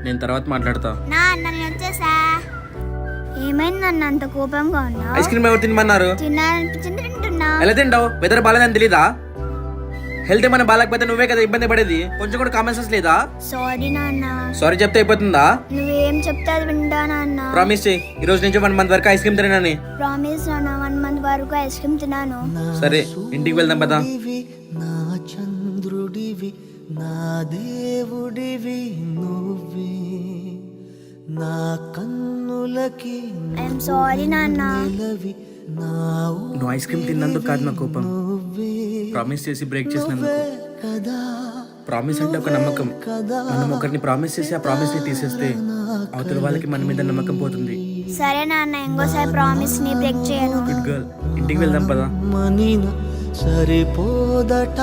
నేను తర్వాత మాట్లాడతా. నా అన్న నేను వచ్చేసా. ఏమైంది నన్ను అంత కోపంగా ఉన్నా? ఐస్ క్రీమ్ ఎవరు తినమన్నారు? తినాలనిపించింది తింటున్నా. ఎలా తింటావు? వెదర్ బాలేదని తెలీదా? హెల్త్ ఏమైనా బాగాలేకపోతే నువ్వే కదా ఇబ్బంది పడేది. కొంచెం కూడా కామన్ సెన్స్ లేదా? సారీ నాన్న. సారీ చెప్తే అయిపోతుందా? నువ్వేం చెప్తే అది వింటా నాన్న. ప్రామిస్ చేయి ఈ రోజు నుంచి 1 month వరకు ఐస్ క్రీమ్ తినని. ప్రామిస్ నాన్న, 1 month వరకు ఐస్ క్రీమ్ తినాను. సరే ఇంటికి వెళ్దాం పదా. నా చంద్రుడివి నా దేవుడివి నువ్వే, నా కన్నులకి ఐఎమ్ సారీ నాన్న. నా నువ్వు ఐస్ క్రీమ్ తిన్నందుకు కాదు నా కోపం, ప్రామిస్ చేసి బ్రేక్ చేసినందుకు. కదా ప్రామిస్ అంటే ఒక నమ్మకం. మనం ఒకరిని ప్రామిస్ చేసి ఆ ప్రామిస్ ని తీసేస్తే అవతల వాళ్ళకి మన మీద నమ్మకం పోతుంది. సరే నాన్న, ఇంకోసారి ప్రామిస్ ని బ్రేక్ చేయను. గుడ్ గర్ల్, ఇంటికి వెళ్దాం పదా. మనిన సరిపోదట.